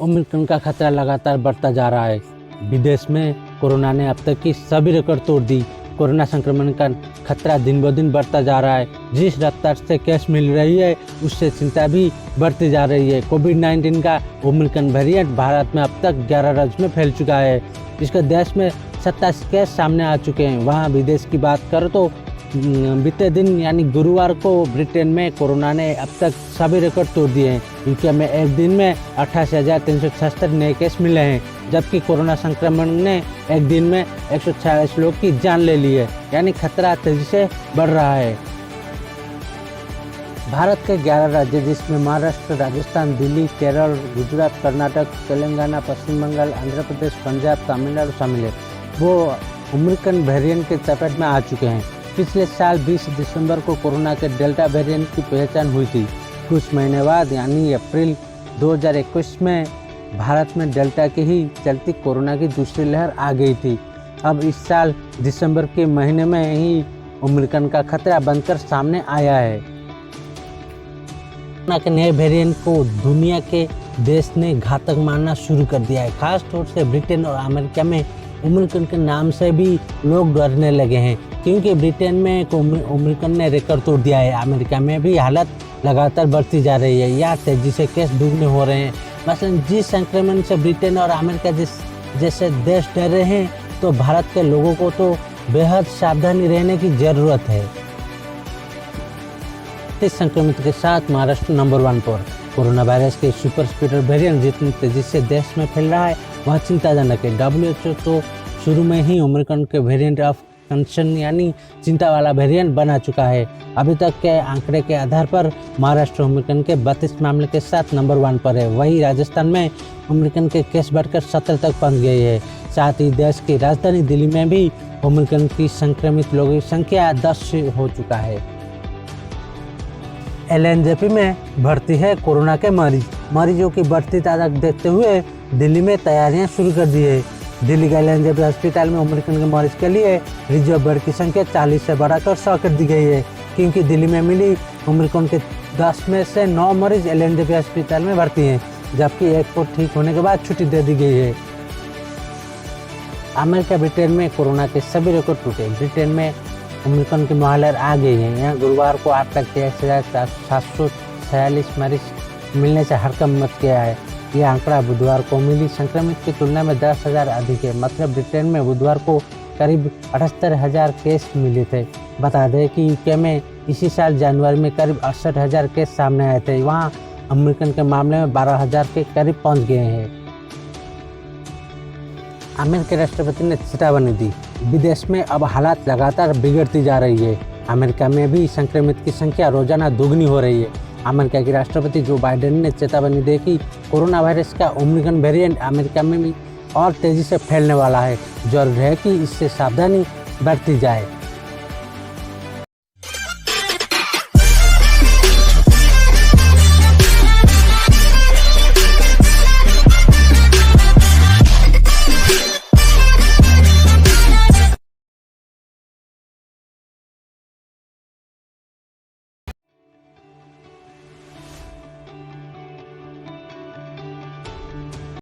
Omicron का खतरा लगातार बढ़ता जा रहा है। विदेश में कोरोना ने अब तक की सभी रिकॉर्ड तोड़ दी। कोरोना संक्रमण का खतरा दिन ब दिन बढ़ता जा रहा है। जिस रफ्तार से केस मिल रही है उससे चिंता भी बढ़ती जा रही है। कोविड-19 का ओमिक्रॉन वेरिएंट भारत में अब तक 11 राज्यों में फैल चुका है। इसके देश में 27 केस सामने आ चुके हैं। वहाँ विदेश की बात करो तो बीते दिन यानी गुरुवार को ब्रिटेन में कोरोना ने अब तक सभी रिकॉर्ड तोड़ दिए हैं। यूके में एक दिन में 88,376 नए केस मिले हैं, जबकि कोरोना संक्रमण ने एक दिन में 146 लोग की जान ले ली है, यानी खतरा तेजी से बढ़ रहा है। भारत के 11 राज्य जिसमें महाराष्ट्र, राजस्थान, दिल्ली, केरल, गुजरात, कर्नाटक, तेलंगाना, पश्चिम बंगाल, आंध्र प्रदेश, पंजाब, तमिलनाडु शामिल है, वो ओमिक्रॉन वेरिएंट के चपेट में आ चुके हैं। पिछले साल 20 दिसंबर को कोरोना के डेल्टा वेरिएंट की पहचान हुई थी। कुछ महीने बाद यानी अप्रैल 2021 में भारत में डेल्टा की ही चलती कोरोना की दूसरी लहर आ गई थी। अब इस साल दिसंबर के महीने में ही ओमिक्रॉन का खतरा बनकर सामने आया है। कोरोना के नए वेरिएंट को दुनिया के देश ने घातक मानना शुरू कर दिया है। खास तौर से ब्रिटेन और अमेरिका में ओमिक्रॉन के नाम से भी लोग डरने लगे हैं, क्योंकि ब्रिटेन में ओमिक्रॉन ने रिकॉर्ड तोड़ दिया है। अमेरिका में भी हालत लगातार बढ़ती जा रही है। यहाँ तेजी से केस दुगने हो रहे हैं। मसलन जिस संक्रमण से ब्रिटेन और अमेरिका जैसे देश डर रहे हैं, तो भारत के लोगों को तो बेहद सावधानी रहने की जरूरत है। इस संक्रमित के साथ महाराष्ट्र नंबर 1 पर। कोरोना वायरस के सुपर स्प्रेडर वेरिएंट जितनी तेजी से देश में फैल रहा है वह चिंताजनक है। WHO तो शुरू में ही ओमिक्रॉन के वेरिएंट ऑफ कंसर्न यानी चिंता वाला वेरिएंट बना चुका है। अभी तक के आंकड़े के आधार पर महाराष्ट्र ओमिक्रॉन के 32 मामले के साथ नंबर 1 पर है। वहीं राजस्थान में ओमिक्रॉन के केस बढ़कर 17 तक पहुंच गए हैं। साथ ही देश की राजधानी दिल्ली में भी ओमिक्रॉन की संक्रमित लोगों की संख्या 10 हो चुका है। LNJP में भर्ती है कोरोना के मरीजों की बढ़ती तादाद देखते हुए दिल्ली में तैयारियां शुरू कर दी है। दिल्ली के LNJP अस्पताल में ओमिक्रॉन के मरीज के लिए रिजर्व बेड की संख्या 40 से बढ़ाकर 100 कर दी गई है, क्योंकि दिल्ली में मिली ओमिक्रॉन के 10 में से 9 मरीज LNJP अस्पताल में भर्ती हैं, जबकि एक को ठीक होने के बाद छुट्टी दे दी गई है। अमेरिका, ब्रिटेन में कोरोना के सभी रिकॉर्ड टूटे। ब्रिटेन में ओमिक्रॉन की महालहर आ गई है। यहाँ गुरुवार को अब तक 23,746 मरीज मिलने से हड़कंप मच गया है। यह आंकड़ा बुधवार को मिली संक्रमित की तुलना में 10,000 अधिक है। मतलब ब्रिटेन में बुधवार को करीब 78,000 केस मिले थे। बता दें कि यूके में इसी साल जनवरी में करीब 68,000 केस सामने आए थे। वहाँ ओमिक्रॉन के मामले में 12,000 के करीब पहुँच गए हैं। अमेरिकी राष्ट्रपति ने चेतावनी दी। विदेश में अब हालात लगातार बिगड़ती जा रही है। अमेरिका में भी संक्रमित की संख्या रोजाना दुगनी हो रही है। अमेरिका के राष्ट्रपति जो बाइडेन ने चेतावनी दी कि कोरोना वायरस का ओमिक्रॉन वेरिएंट अमेरिका में भी और तेजी से फैलने वाला है। जरूरी है कि इससे सावधानी बरती जाए।